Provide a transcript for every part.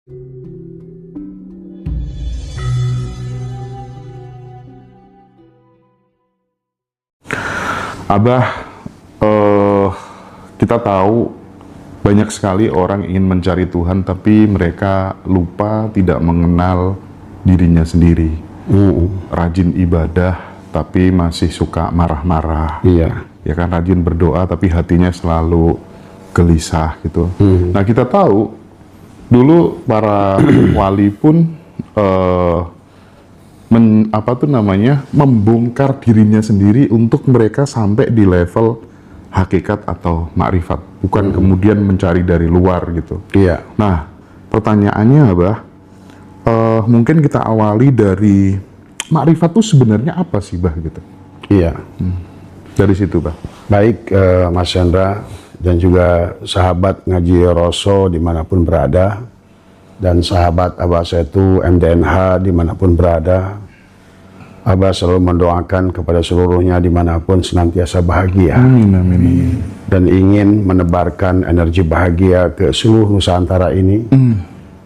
Abah, kita tahu banyak sekali orang ingin mencari Tuhan, tapi mereka lupa tidak mengenal dirinya sendiri. Rajin ibadah, tapi masih suka marah-marah. Iya. Ya kan, rajin berdoa, tapi hatinya selalu gelisah gitu. Nah, kita tahu dulu para wali pun membongkar dirinya sendiri untuk mereka sampai di level hakikat atau makrifat, bukan kemudian mencari dari luar gitu. Iya. Nah, pertanyaannya Abah, mungkin kita awali dari makrifat itu sebenarnya apa sih Bah gitu? Iya. Dari situ Bah. Baik Mas Hendra dan juga sahabat ngaji Roso dimanapun berada, dan sahabat Abah Setu MDNH dimanapun berada, Abah selalu mendoakan kepada seluruhnya dimanapun senantiasa bahagia. Amin, amin. Dan ingin menebarkan energi bahagia ke seluruh Nusantara ini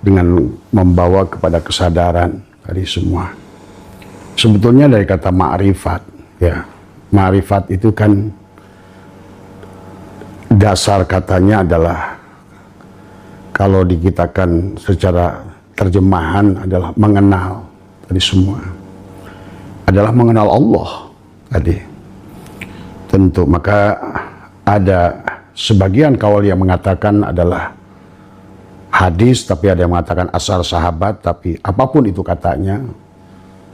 dengan membawa kepada kesadaran tadi semua. Sebetulnya dari kata ma'rifat, ya, ma'rifat itu kan dasar katanya adalah, kalau dikitakan secara terjemahan adalah mengenal tadi semua. Adalah mengenal Allah tadi. Tentu, maka ada sebagian kaul yang mengatakan adalah hadis, tapi ada yang mengatakan asar sahabat, tapi apapun itu katanya,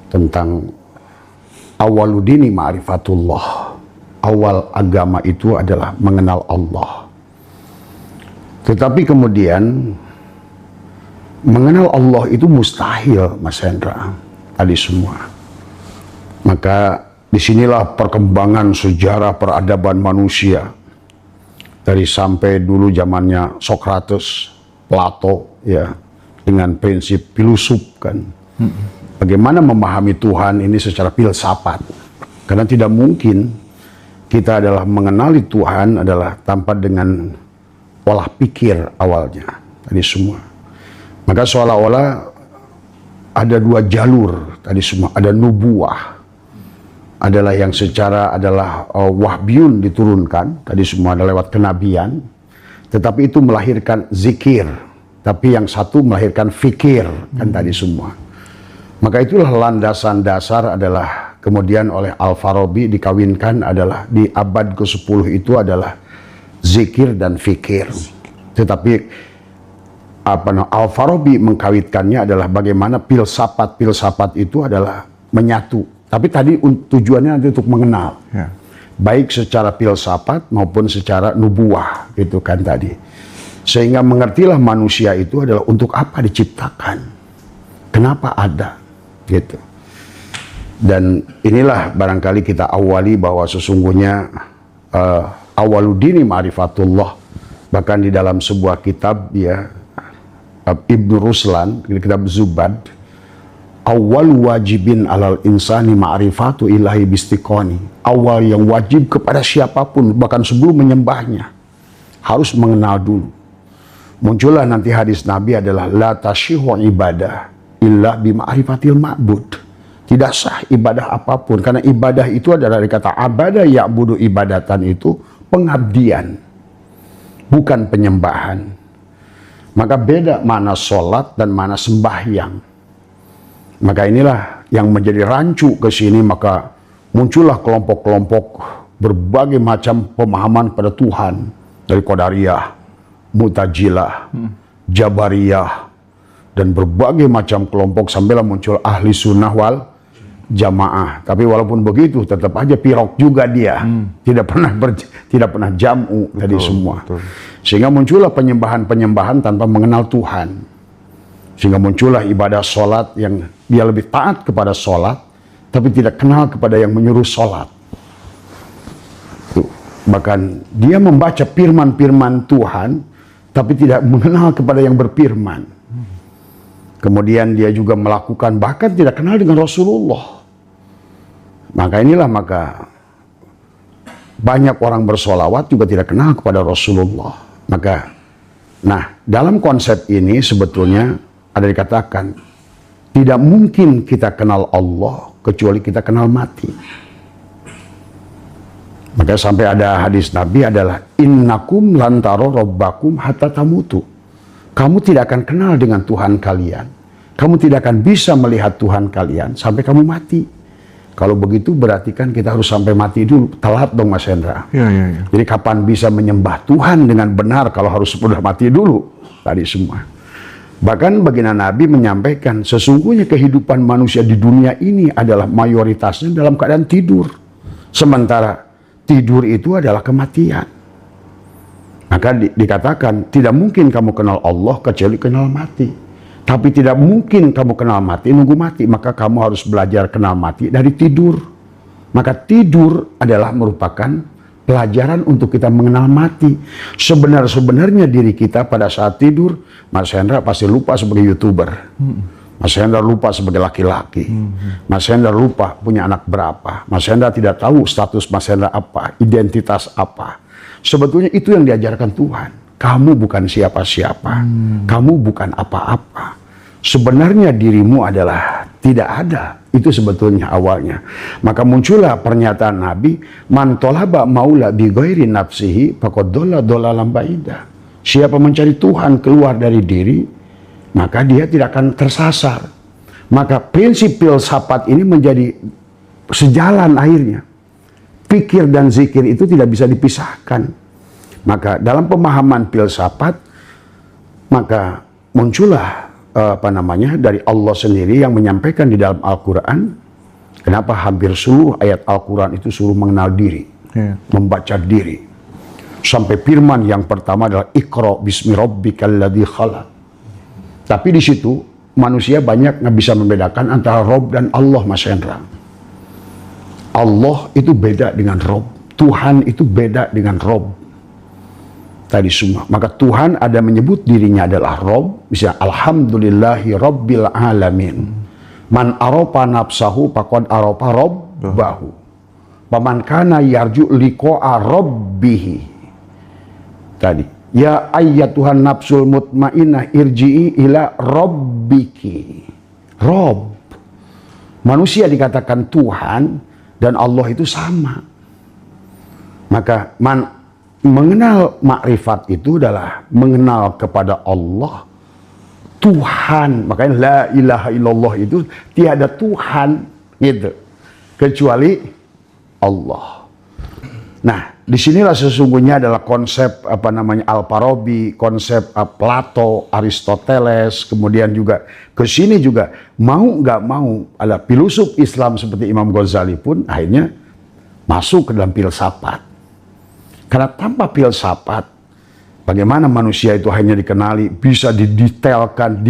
tentang awaludini ma'rifatullah. Awal agama itu adalah mengenal Allah. Tetapi kemudian mengenal Allah itu mustahil, Mas Hendra, tadi semua. Maka disinilah perkembangan sejarah peradaban manusia, dari sampai dulu zamannya Socrates, Plato, ya, dengan prinsip filosof kan. Bagaimana memahami Tuhan ini secara filsafat? Karena tidak mungkin kita adalah mengenali Tuhan adalah tanpa dengan pola pikir awalnya tadi semua. Maka seolah-olah ada dua jalur tadi semua. Ada nubuah, adalah yang secara adalah wahyun diturunkan tadi semua, ada lewat kenabian, tetapi itu melahirkan zikir, tapi yang satu melahirkan fikir kan tadi semua. Maka itulah landasan dasar adalah kemudian oleh Al-Farabi dikawinkan adalah di abad ke-10 itu adalah zikir dan fikir. Tetapi Al-Farabi mengkawitkannya adalah bagaimana filsafat itu adalah menyatu. Tapi tadi tujuannya nanti untuk mengenal, ya, baik secara filsafat maupun secara nubuah gitu kan tadi. Sehingga mengertilah manusia itu adalah untuk apa diciptakan, kenapa ada gitu. Dan inilah barangkali kita awali bahwa sesungguhnya awaludini ma'rifatullah, bahkan di dalam sebuah kitab ya, Ibnu Ruslan, kitab Zubad, awal wajibin alal insani ma'rifatu ilahi bistiqoni. Awal yang wajib kepada siapapun, bahkan sebelum menyembahnya, harus mengenal dulu. Muncullah nanti hadis Nabi adalah la tashihu ibadah illa bima'rifatil ma'bud. Tidak sah ibadah apapun, karena ibadah itu adalah dari kata abada ya'budu ibadatan, itu pengabdian, bukan penyembahan. Maka beda mana sholat dan mana sembahyang. Maka inilah yang menjadi rancu ke sini, maka muncullah kelompok-kelompok berbagai macam pemahaman pada Tuhan, dari Qadariyah, Mu'tazilah, Jabariyah, dan berbagai macam kelompok, sampailah muncul ahli sunnah wal jamaah. Tapi walaupun begitu tetap aja pirok juga dia, tidak pernah jam'u tadi semua. Betul. Sehingga muncullah penyembahan-penyembahan tanpa mengenal Tuhan. Sehingga muncullah ibadah sholat yang dia lebih taat kepada sholat, tapi tidak kenal kepada yang menyuruh sholat. Bahkan dia membaca firman-firman Tuhan, tapi tidak mengenal kepada yang berfirman. Kemudian dia juga melakukan, bahkan tidak kenal dengan Rasulullah. Maka inilah, maka banyak orang bersolawat juga tidak kenal kepada Rasulullah. Maka, nah dalam konsep ini sebetulnya ada dikatakan, tidak mungkin kita kenal Allah kecuali kita kenal mati. Maka sampai ada hadis Nabi adalah innakum lantaro robbakum hatta tamutu. Kamu tidak akan kenal dengan Tuhan kalian. Kamu tidak akan bisa melihat Tuhan kalian sampai kamu mati. Kalau begitu berarti kan kita harus sampai mati dulu. Telat dong Mas Hendra. Ya. Jadi kapan bisa menyembah Tuhan dengan benar kalau harus sudah mati dulu? Tadi semua. Bahkan baginda Nabi menyampaikan sesungguhnya kehidupan manusia di dunia ini adalah mayoritasnya dalam keadaan tidur. Sementara tidur itu adalah kematian. Maka dikatakan tidak mungkin kamu kenal Allah kecuali kenal mati. Tapi tidak mungkin kamu kenal mati nunggu mati. Maka kamu harus belajar kenal mati dari tidur. Maka tidur adalah merupakan pelajaran untuk kita mengenal mati. Sebenarnya diri kita pada saat tidur, Mas Hendra pasti lupa sebagai YouTuber. Mas Hendra lupa sebagai laki-laki. Mas Hendra lupa punya anak berapa. Mas Hendra tidak tahu status Mas Hendra apa, identitas apa. Sebetulnya itu yang diajarkan Tuhan. Kamu bukan siapa-siapa. Kamu bukan apa-apa. Sebenarnya dirimu adalah tidak ada. Itu sebetulnya awalnya. Maka muncullah pernyataan Nabi, man tolaba maula bi ghairi nafsihi faqad dhalla dhalalan ba'ida. Siapa mencari Tuhan keluar dari diri, maka dia tidak akan tersasar. Maka prinsip filsafat ini menjadi sejalan akhirnya. Pikir dan zikir itu tidak bisa dipisahkan. Maka dalam pemahaman filsafat, maka muncullah dari Allah sendiri yang menyampaikan di dalam Al-Quran. Kenapa hampir seluruh ayat Al-Quran itu suruh mengenal diri, membaca diri. Sampai firman yang pertama adalah Iqra bismi rabbikal ladzi khalaq. Tapi di situ manusia banyak nggak bisa membedakan antara Rob dan Allah, Mas Hendra. Allah itu beda dengan Rob. Tuhan itu beda dengan Rob. Tadi semua. Maka Tuhan ada menyebut dirinya adalah Rob. Misalnya Alhamdulillahi Rabbil Alamin. Man aropa nafsahu faqad aropa Rabbahu. Paman kana yarju liqa'a Rabbihi. Tadi. Ya ayyatuhan nafsul mutmainnah irji'i ila rabbiki. Rob. Manusia dikatakan Tuhan dan Allah itu sama. Maka mengenal makrifat itu adalah mengenal kepada Allah Tuhan. Makanya la ilaha illallah itu tiada Tuhan gitu kecuali Allah. Nah, disinilah sesungguhnya adalah konsep Al-Farabi, konsep Plato, Aristoteles, kemudian juga ke sini juga mau nggak mau ada filosof Islam seperti Imam Ghazali pun akhirnya masuk ke dalam filsafat. Karena tanpa filsafat, bagaimana manusia itu hanya dikenali, bisa didetailkan,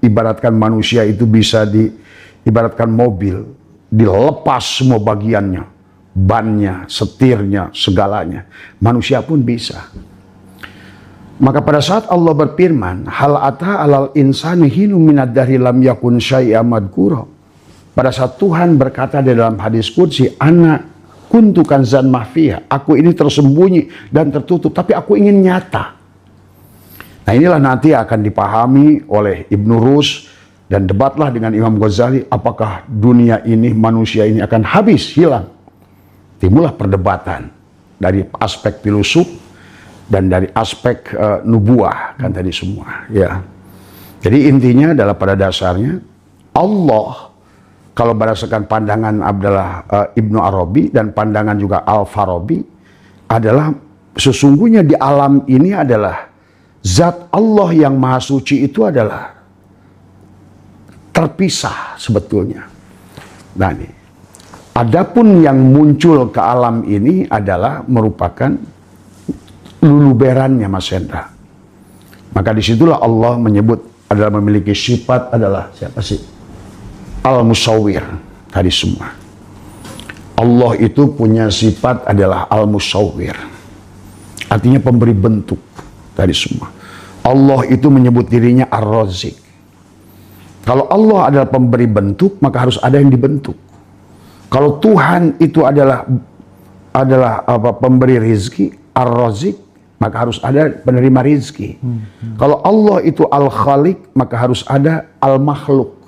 ibaratkan manusia itu bisa ibaratkan mobil, dilepas semua bagiannya. Bannya, setirnya, segalanya. Manusia pun bisa. Maka pada saat Allah berfirman, hal ata alal insani hinu minad dahri lam yakun syai'a madhkura. Pada saat Tuhan berkata di dalam hadis qudsi, ana kuntu kanzan mahfiyah. Aku ini tersembunyi dan tertutup, tapi aku ingin nyata. Nah, inilah nanti akan dipahami oleh Ibnu Rus dan debatlah dengan Imam Ghazali, apakah dunia ini, manusia ini akan habis, hilang. Timbullah perdebatan dari aspek filosof dan dari aspek nubuah kan tadi semua ya. Jadi intinya adalah pada dasarnya Allah, kalau berdasarkan pandangan Ibnu Arabi dan pandangan juga Al-Farabi, adalah sesungguhnya di alam ini adalah zat Allah yang maha suci itu adalah terpisah sebetulnya. Nah, ini adapun yang muncul ke alam ini adalah merupakan luluberannya, Mas Hendra. Maka disitulah Allah menyebut adalah memiliki sifat adalah siapa sih? Al-Musawwir tadi semua. Allah itu punya sifat adalah Al-Musawwir. Artinya pemberi bentuk tadi semua. Allah itu menyebut dirinya Ar-Razik. Kalau Allah adalah pemberi bentuk, maka harus ada yang dibentuk. Kalau Tuhan itu adalah pemberi rizki, Ar-Razik, maka harus ada penerima rizki. Kalau Allah itu Al-Khaliq, maka harus ada Al-Makhluk.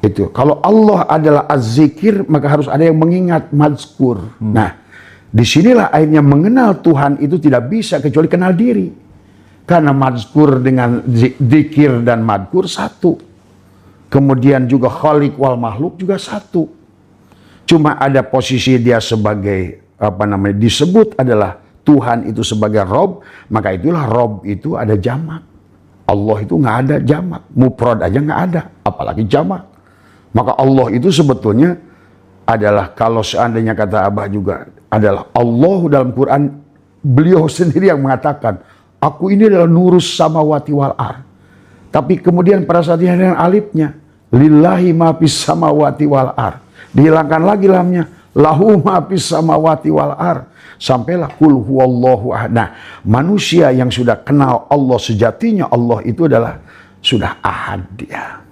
Itu. Kalau Allah adalah Az-Zikir, maka harus ada yang mengingat, mazkur. Nah, disinilah akhirnya mengenal Tuhan itu tidak bisa kecuali kenal diri. Karena mazkur dengan zikir dan madkur satu. Kemudian juga Khaliq wal Makhluk juga satu. Cuma ada posisi dia sebagai disebut adalah Tuhan itu sebagai Rob, maka itulah Rob itu ada jamak. Allah itu nggak ada jamak, mufrad aja nggak ada, apalagi jamak. Maka Allah itu sebetulnya adalah, kalau seandainya kata Abah juga, adalah Allah dalam Quran, beliau sendiri yang mengatakan, aku ini adalah nurus samawati wal ar. Tapi kemudian pada saat ini dengan alifnya, lillahi ma fis samawati wal ar. Dihilangkan lagi lamnya, lahu ma fis samawati wal ar. Sampailah kul huwallahu ahad. Nah, manusia yang sudah kenal Allah sejatinya, Allah itu adalah sudah ahad dia.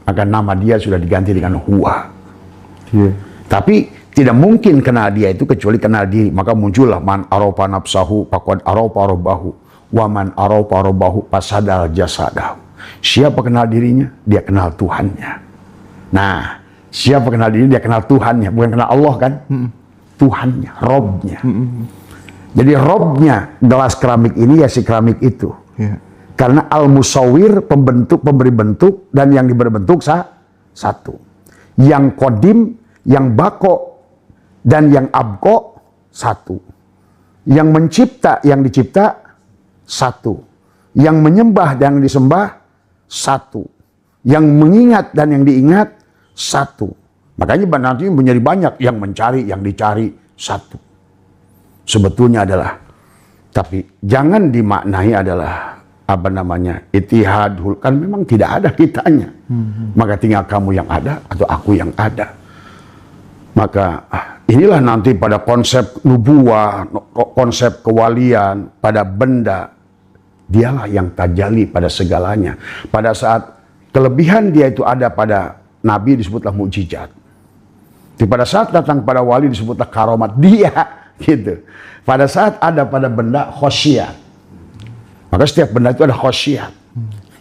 Maka nama dia sudah diganti dengan huwa. Tapi tidak mungkin kenal dia itu kecuali kenal diri. Maka muncullah man arafa nafsahu faqad arafa rabbahu wa man arafa rabbahu fasadal jasadahu. Siapa kenal dirinya, dia kenal Tuhannya. Nah, siapa kenal diri, dia kenal Tuhannya, bukan kenal Allah kan? Tuhannya, Robnya. Jadi Robnya gelas keramik ini ya si keramik itu. Karena al-musawwir, pembentuk, pemberi bentuk, dan yang diberi bentuk satu. Yang kodim, yang bako, dan yang abko satu. Yang mencipta, yang dicipta satu. Yang menyembah dan disembah satu. Yang mengingat dan yang diingat satu. Makanya nanti menjadi banyak yang mencari, yang dicari satu. Sebetulnya adalah, tapi jangan dimaknai adalah itihadul, kan memang tidak ada kitanya. Maka tinggal kamu yang ada atau aku yang ada. Maka inilah nanti pada konsep nubuah, konsep kewalian, pada benda, dialah yang tajalli pada segalanya. Pada saat kelebihan dia itu ada pada Nabi disebutlah mukjizat. Pada saat datang pada wali disebutlah karomat dia, gitu. Pada saat ada pada benda khosyat. Maka setiap benda itu ada khosyat,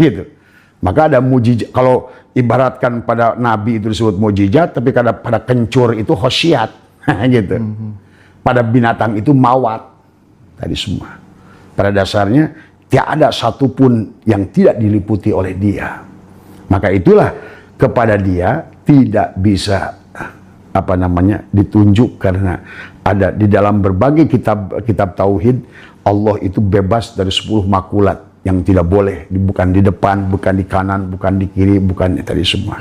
gitu. Maka ada mukjizat. Kalau ibaratkan pada Nabi itu disebut mukjizat, tapi pada kencur itu khosyat, gitu. Pada binatang itu mawat. Tadi semua. Pada dasarnya tidak ada satupun yang tidak diliputi oleh dia. Maka itulah kepada dia tidak bisa ditunjuk, karena ada di dalam berbagai kitab tauhid, Allah itu bebas dari 10 makulat yang tidak boleh, bukan di depan, bukan di kanan, bukan di kiri, bukan tadi semua.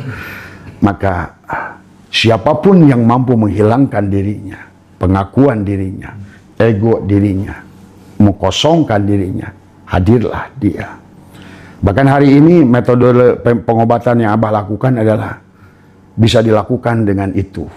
Maka siapapun yang mampu menghilangkan dirinya, pengakuan dirinya, ego dirinya, mengkosongkan dirinya, hadirlah dia. Bahkan hari ini metode pengobatan yang Abah lakukan adalah bisa dilakukan dengan itu.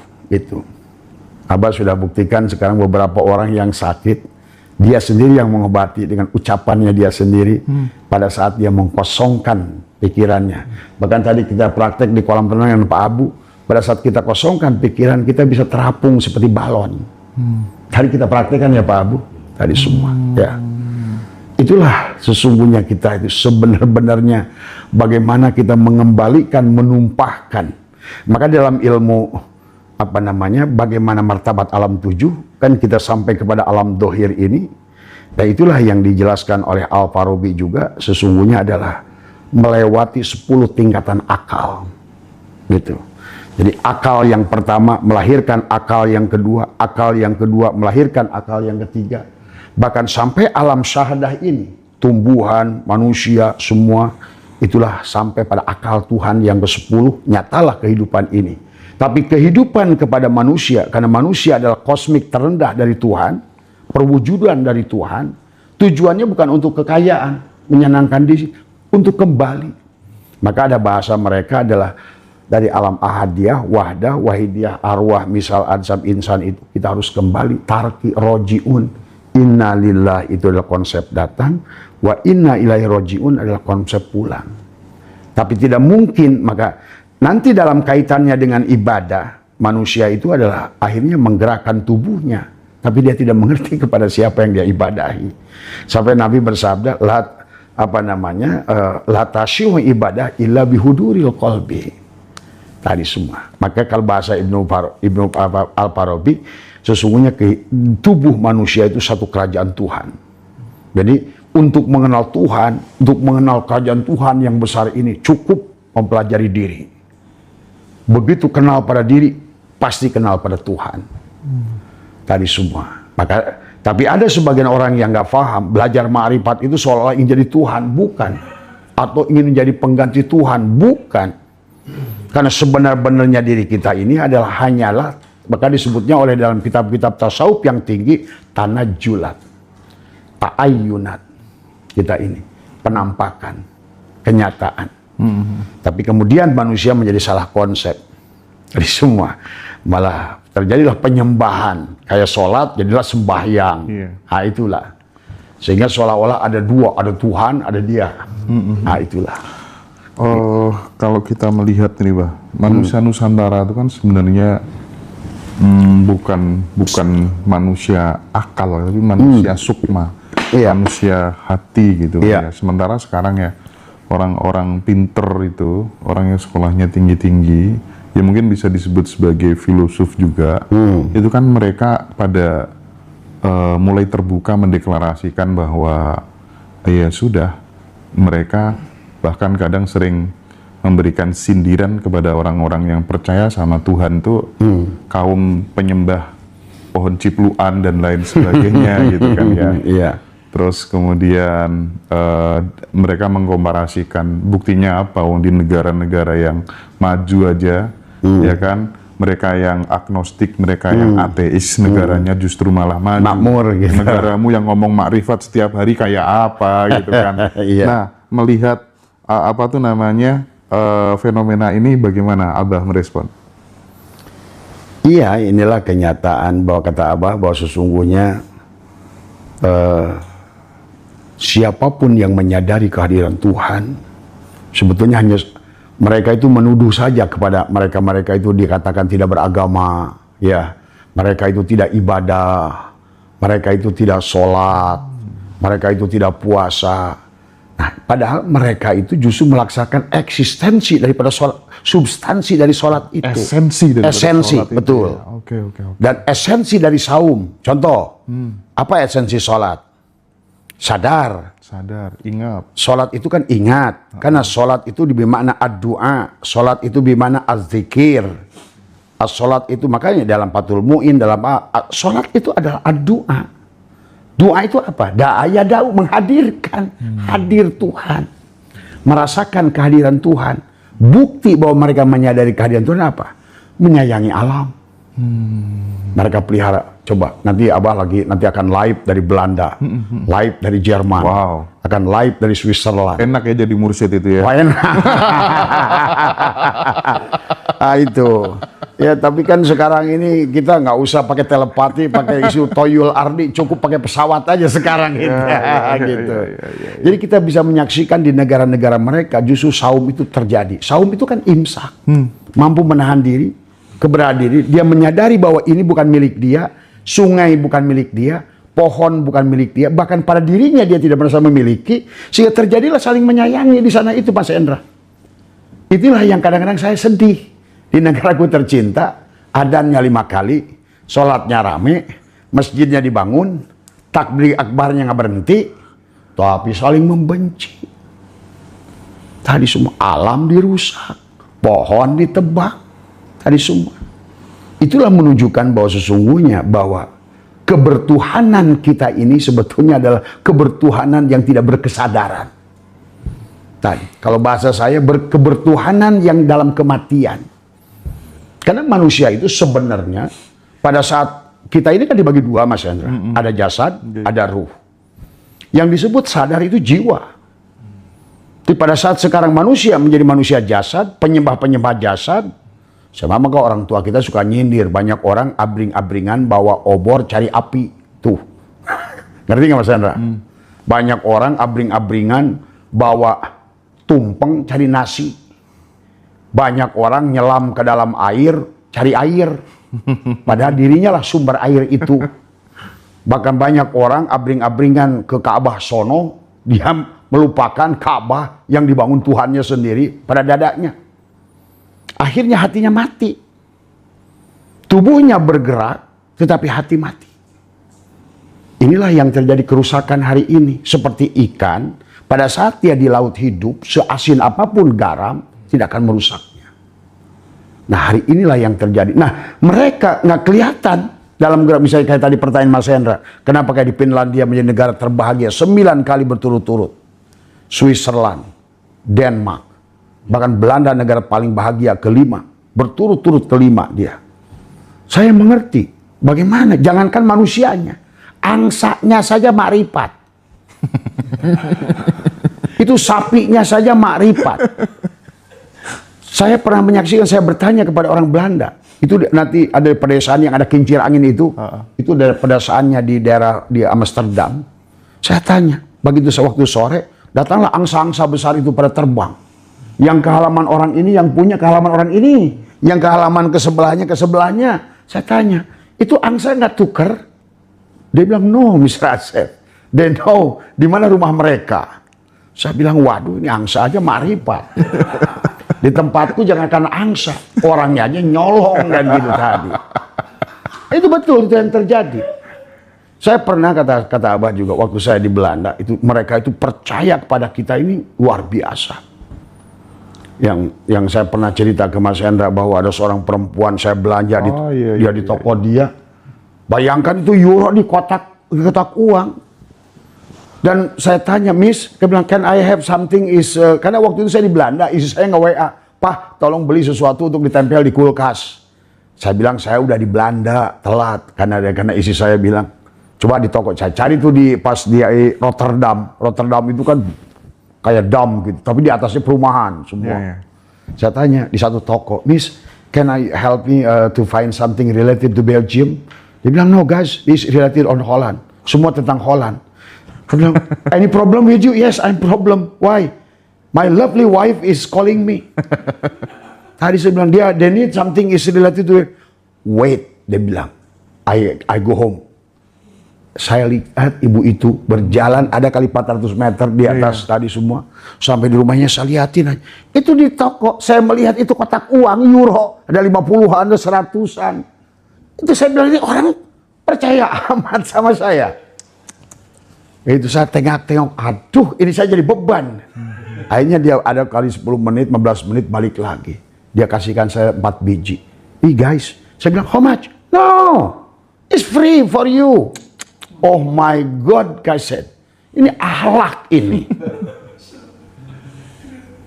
Abah sudah buktikan sekarang beberapa orang yang sakit, dia sendiri yang mengobati dengan ucapannya dia sendiri pada saat dia mengkosongkan pikirannya. Bahkan tadi kita praktek di kolam renang dengan Pak Abu, pada saat kita kosongkan pikiran, kita bisa terapung seperti balon. Tadi kita praktekkan ya Pak Abu, tadi semua. Ya. Itulah sesungguhnya kita itu sebenar-benarnya bagaimana kita mengembalikan, menumpahkan. Maka dalam ilmu bagaimana martabat alam 7, kan kita sampai kepada alam dohir ini. Dan itulah yang dijelaskan oleh Al-Farabi juga, sesungguhnya adalah melewati 10 tingkatan akal. Gitu. Jadi akal yang pertama melahirkan akal yang kedua melahirkan akal yang ketiga. Bahkan sampai alam syahadah ini, tumbuhan, manusia, semua, itulah sampai pada akal Tuhan yang ke-10, nyatalah kehidupan ini. Tapi kehidupan kepada manusia, karena manusia adalah kosmik terendah dari Tuhan, perwujudan dari Tuhan, tujuannya bukan untuk kekayaan, menyenangkan diri, untuk kembali. Maka ada bahasa mereka adalah dari alam ahadiyah, wahdah, wahidiyah, arwah, misal, ansab, insan, itu kita harus kembali, tarki, roji'un. Inna lillah itu adalah konsep datang, wa inna ilaihi roji'un adalah konsep pulang. Tapi tidak mungkin, maka nanti dalam kaitannya dengan ibadah, manusia itu adalah akhirnya menggerakkan tubuhnya. tapi dia tidak mengerti kepada siapa yang dia ibadahi. Sampai Nabi bersabda, la tasyuh ibadah illa bihuduril qalbi. Tadi semua. Maka kalau bahasa Ibnu Al-Farabi, sesungguhnya tubuh manusia itu satu kerajaan Tuhan. Jadi untuk mengenal Tuhan, untuk mengenal kerajaan Tuhan yang besar ini, cukup mempelajari diri. Begitu kenal pada diri, pasti kenal pada Tuhan. Tadi semua. Tapi ada sebagian orang yang nggak paham, belajar ma'rifat itu seolah-olah ingin jadi Tuhan, bukan. Atau ingin menjadi pengganti Tuhan, bukan. Karena sebenar-benarnya diri kita ini hanyalah, maka disebutnya oleh dalam kitab-kitab tasawuf yang tinggi, tanajulat, ta'ayyunat. Kita ini, penampakan, kenyataan. Tapi kemudian manusia menjadi salah konsep. Dari semua. Malah terjadilah penyembahan. Kayak sholat, jadilah sembahyang. Nah itulah. Sehingga seolah-olah ada dua, ada Tuhan, ada dia. Nah itulah. Kalau kita melihat nih, Bah, manusia Nusantara itu kan sebenarnya bukan manusia akal, tapi manusia sukma, manusia hati gitu. Ya. Sementara sekarang ya orang-orang pinter itu, orang yang sekolahnya tinggi-tinggi, ya mungkin bisa disebut sebagai filosof juga. Itu kan mereka pada mulai terbuka mendeklarasikan bahwa ya sudah, mereka bahkan kadang sering memberikan sindiran kepada orang-orang yang percaya sama Tuhan tuh kaum penyembah pohon cipluan dan lain sebagainya gitu kan ya. Terus kemudian mereka mengkomparasikan buktinya apa di negara-negara yang maju aja ya kan, mereka yang agnostik, mereka yang ateis, negaranya justru malah maju. Makmur gitu. Negaramu yang ngomong makrifat setiap hari kayak apa gitu kan. Nah, melihat fenomena ini bagaimana Abah merespon? Iya, inilah kenyataan bahwa kata Abah bahwa sesungguhnya siapapun yang menyadari kehadiran Tuhan, sebetulnya hanya mereka itu menuduh saja kepada mereka itu dikatakan tidak beragama, ya, mereka itu tidak ibadah, mereka itu tidak sholat, mereka itu tidak puasa. Nah, padahal mereka itu justru melaksanakan eksistensi daripada sholat, substansi dari sholat itu. Esensi, betul. Ya. Oke. Dan esensi dari saum. Contoh, apa esensi sholat? Sadar, ingat. Sholat itu kan ingat, karena sholat itu bermakna ad-du'a, sholat itu bermakna az-zikir. Sholat itu makanya dalam Fathul Mu'in, sholat itu adalah ad-du'a. Doa itu apa? Da'aya da'u, menghadirkan, hadir Tuhan. Merasakan kehadiran Tuhan. Bukti bahwa mereka menyadari kehadiran Tuhan apa? Menyayangi alam. Mereka pelihara. Coba, nanti Abah nanti akan live dari Belanda, live dari Jerman, akan live dari Switzerland. Enak ya jadi mursyid itu ya? Wah, enak. Nah, itu. Ya, tapi kan sekarang ini kita nggak usah pakai telepati, pakai isu toyul ardi, cukup pakai pesawat aja sekarang gitu. Jadi kita bisa menyaksikan di negara-negara mereka justru saum itu terjadi. Saum itu kan imsak, mampu menahan diri, keberadaan diri. Dia menyadari bahwa ini bukan milik dia, sungai bukan milik dia, pohon bukan milik dia, bahkan pada dirinya dia tidak merasa memiliki, sehingga terjadilah saling menyayangi di sana itu, Mas Endra. Itulah yang kadang-kadang saya sedih. Di negaraku tercinta, adzannya 5 kali, sholatnya rame, masjidnya dibangun, takbir akbarnya nggak berhenti, tapi saling membenci. Tadi semua alam dirusak, pohon ditebang, tadi semua. Itulah menunjukkan bahwa sesungguhnya bahwa kebertuhanan kita ini sebetulnya adalah kebertuhanan yang tidak berkesadaran. Tadi, kalau bahasa saya kebertuhanan yang dalam kematian. Karena manusia itu sebenarnya pada saat kita ini kan dibagi dua, Mas Hendra. Ada jasad, ada ruh. Yang disebut sadar itu jiwa. Jadi pada saat sekarang manusia menjadi manusia jasad, penyembah-penyembah jasad, sama maka orang tua kita suka nyindir. Banyak orang abring-abringan bawa obor cari api. Tuh. Ngerti nggak Mas Hendra? Banyak orang abring-abringan bawa tumpeng cari nasi. Banyak orang nyelam ke dalam air, cari air. Padahal dirinya lah sumber air itu. Bahkan banyak orang abring-abringan ke Ka'bah sono, dia melupakan Ka'bah yang dibangun Tuhannya sendiri pada dadanya. Akhirnya hatinya mati. Tubuhnya bergerak, tetapi hati mati. Inilah yang terjadi kerusakan hari ini. Seperti ikan, pada saat dia di laut hidup, seasin apapun garam, tidak akan merusaknya. Nah, hari inilah yang terjadi. Nah, mereka nggak kelihatan dalam gerak. Misalnya kayak tadi pertanyaan Mas Hendra, kenapa kayak di Finlandia menjadi negara terbahagia 9 kali berturut-turut. Switzerland, Denmark, bahkan Belanda negara paling bahagia kelima, berturut-turut kelima dia. Saya mengerti bagaimana, jangankan manusianya, angsanya saja makrifat. Itu sapinya saja makrifat. Saya pernah menyaksikan, saya bertanya kepada orang Belanda. Itu nanti ada pedesaan yang ada kincir angin itu dari pedesaannya di daerah di Amsterdam. Saya tanya, begitu waktu sore, datanglah angsa-angsa besar itu pada terbang. Yang ke halaman orang ini, yang punya ke halaman orang ini, yang ke halaman ke sebelahnya. Saya tanya, itu angsa nggak tuker? Dia bilang, no, Mr. Asep. They know di mana rumah mereka. Saya bilang, waduh, ini angsa aja makrifat. Di tempatku jangankan angsa, orangnya aja nyolong dan gitu tadi. Itu betul, itu yang terjadi. Saya pernah kata Abah juga waktu saya di Belanda, itu mereka itu percaya kepada kita ini luar biasa. Yang saya pernah cerita ke Mas Hendra bahwa ada seorang perempuan saya belanja di toko dia. Bayangkan itu euro di kotak uang. Dan saya tanya, Miss, dia bilang, can I have something karena waktu itu saya di Belanda, istri saya nggak WA, Pak, tolong beli sesuatu untuk ditempel di kulkas. Saya bilang, saya udah di Belanda, telat. Karena istri saya bilang, coba di toko, saya cari tuh pas di Rotterdam. Rotterdam itu kan kayak dam gitu, tapi di atasnya perumahan semua. Saya tanya di satu toko, Miss, can I help me to find something related to Belgium? Dia bilang, no guys, this related on Holland. Semua tentang Holland. Dia bilang, any problem with you? Yes, I'm problem. Why? My lovely wife is calling me. Tadi saya bilang, they need something is related to it. Wait, dia bilang, I go home. Saya lihat ibu itu berjalan ada kali 400 meter di atas tadi semua. Sampai di rumahnya saya lihatin aja. Itu di toko, saya melihat itu kotak uang euro. Ada 50-an, ada 100-an. Itu saya bilang, ini orang percaya amat sama saya. Itu saya tengok-tengok, aduh ini saya jadi beban. Akhirnya dia ada kali 10 menit, 15 menit balik lagi. Dia kasihkan saya 4 biji. Guys, saya bilang, how much? No, it's free for you. Oh my God, guys said, ini akhlak ini.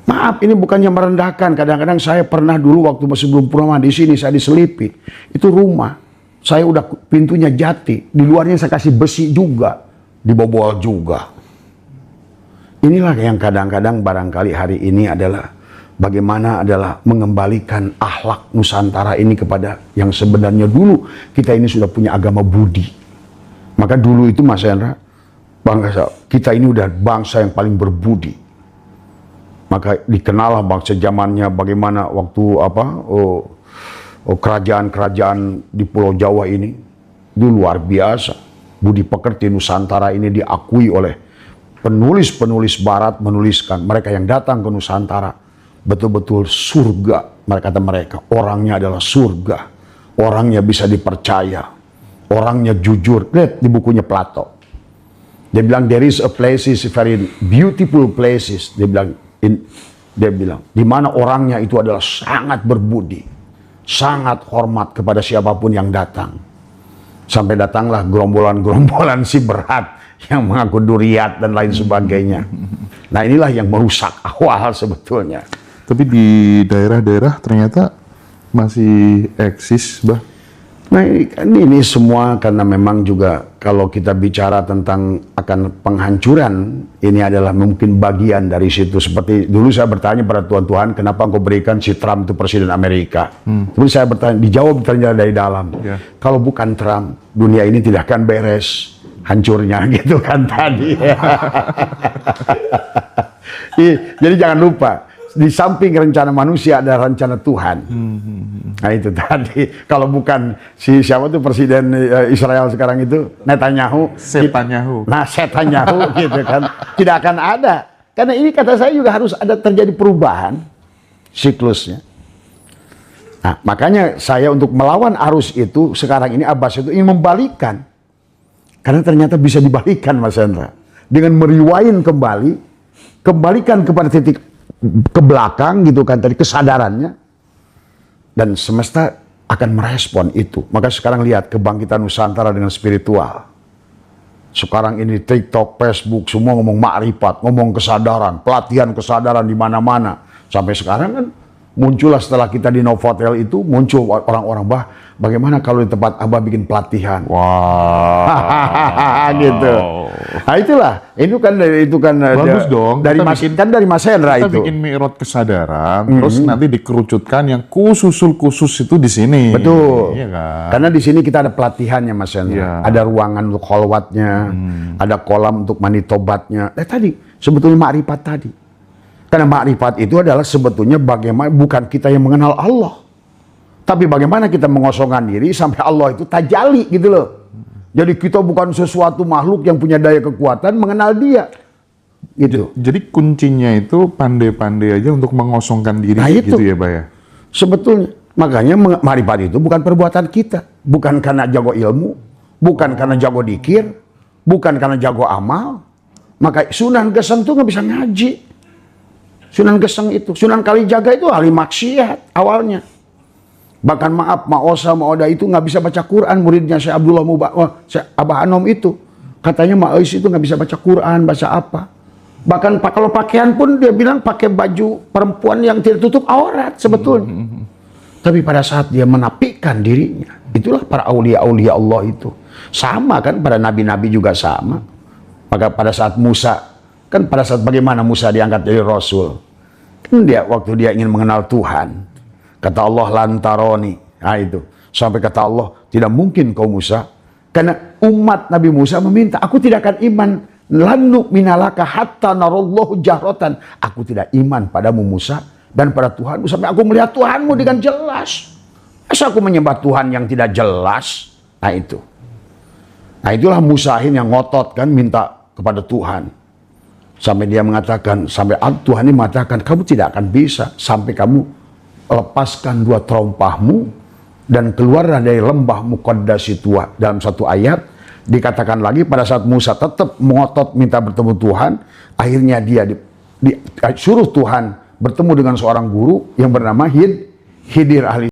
Maaf, ini bukannya merendahkan. Kadang-kadang saya pernah dulu waktu masih belum purnama di sini, saya diselipit. Itu rumah, saya udah pintunya jati. Di luarnya saya kasih besi juga, dibobol juga. Inilah yang kadang-kadang barangkali hari ini adalah bagaimana adalah mengembalikan akhlak Nusantara ini kepada yang sebenarnya dulu kita ini sudah punya agama budi. Maka dulu itu Mas Hendra, bangsa kita ini udah bangsa yang paling berbudi. Maka dikenallah bangsa zamannya bagaimana waktu kerajaan-kerajaan di Pulau Jawa ini itu luar biasa. Budi pekerti Nusantara ini diakui oleh penulis-penulis Barat menuliskan mereka yang datang ke Nusantara betul-betul surga. Mereka orangnya adalah surga, orangnya bisa dipercaya. Orangnya jujur. Lihat di bukunya Plato. Dia bilang there is a places very beautiful places. Dia bilang di mana orangnya itu adalah sangat berbudi, sangat hormat kepada siapapun yang datang. Sampai datanglah gerombolan-gerombolan si berat yang mengaku duriat dan lain sebagainya. Nah inilah yang merusak awal sebetulnya. Tapi di daerah-daerah ternyata masih eksis, Bah. Nah ini semua karena memang juga kalau kita bicara tentang akan penghancuran, ini adalah mungkin bagian dari situ. Seperti dulu saya bertanya pada Tuhan, kenapa engkau berikan si Trump itu presiden Amerika? Terus saya bertanya, dijawab ternyata dari dalam. Kalau bukan Trump, dunia ini tidak akan beres hancurnya gitu kan tadi. Jadi jangan lupa, di samping rencana manusia ada rencana Tuhan. Nah itu tadi, kalau bukan si siapa tuh presiden Israel sekarang itu, Netanyahu. Nah Netanyahu gitu kan, tidak akan ada. Karena ini kata saya juga harus ada terjadi perubahan siklusnya. Nah makanya saya untuk melawan arus itu, sekarang ini Abbas itu ingin membalikkan. Karena ternyata bisa dibalikan Mas Hendra. Dengan meriwain kembali, kembalikan kepada titik ke belakang gitu kan tadi kesadarannya, dan semesta akan merespon itu. Maka sekarang lihat kebangkitan Nusantara dengan spiritual. Sekarang ini TikTok, Facebook semua ngomong makrifat, ngomong kesadaran, pelatihan kesadaran di mana-mana. Sampai sekarang kan muncullah setelah kita di Novotel itu muncul orang-orang, bagaimana kalau di tempat Abah bikin pelatihan? Wah, gitu. Nah itulah, itu kan bagus dong. Dari dari Mas Hendra kita itu. Bikin mi'raj kesadaran, terus nanti dikerucutkan yang khusus itu di sini. Betul. Iya kan? Karena di sini kita ada pelatihannya Mas Hendra. Ada ruangan untuk kholwatnya, ada kolam untuk mandi tobatnya. Tadi sebetulnya makrifat tadi. Karena makrifat itu adalah sebetulnya bagaimana bukan kita yang mengenal Allah, tapi bagaimana kita mengosongkan diri sampai Allah itu tajalli gitu loh. Jadi kita bukan sesuatu makhluk yang punya daya kekuatan mengenal Dia. Gitu. Jadi kuncinya itu pandai-pandai aja untuk mengosongkan diri, nah, gitu ya, Pak ya. Sebetulnya makanya makrifat itu bukan perbuatan kita, bukan karena jago ilmu, bukan karena jago dikir, bukan karena jago amal. Maka Sunan Geseng itu nggak bisa ngaji. Sunan Geseng itu, Sunan Kalijaga itu ahli maksiat awalnya. Bahkan maaf, Ma'osa, Ma'oda itu nggak bisa baca Quran, muridnya Syekh Abdullah Abah Anom itu. Katanya Ma'ois itu nggak bisa baca Quran, baca apa. Bahkan kalau pakaian pun dia bilang pakai baju perempuan yang tidak tutup aurat sebetulnya. Tapi pada saat dia menapikan dirinya, itulah para aulia-aulia Allah itu. Sama kan, pada nabi-nabi juga sama. Maka pada saat Musa, kan pada saat bagaimana Musa diangkat jadi Rasul. Kan waktu dia ingin mengenal Tuhan. Kata Allah lantaroni, nah itu sampai kata Allah tidak mungkin kau Musa, karena umat Nabi Musa meminta, aku tidak akan iman lanuk minalaka hatta narallahu jahrotan, aku tidak iman padamu Musa dan pada Tuhanmu sampai aku melihat Tuhanmu dengan jelas. Masa aku menyembah Tuhan yang tidak jelas? Nah itu, nah itulah Musa yang ngotot kan minta kepada Tuhan sampai dia mengatakan, sampai Tuhan ini mengatakan kamu tidak akan bisa sampai kamu lepaskan dua terompahmu dan keluarlah dari lembah Muqaddasi tua. Dalam satu ayat dikatakan lagi pada saat Musa tetap mengotot minta bertemu Tuhan, akhirnya dia disuruh Tuhan bertemu dengan seorang guru yang bernama Khidir ahli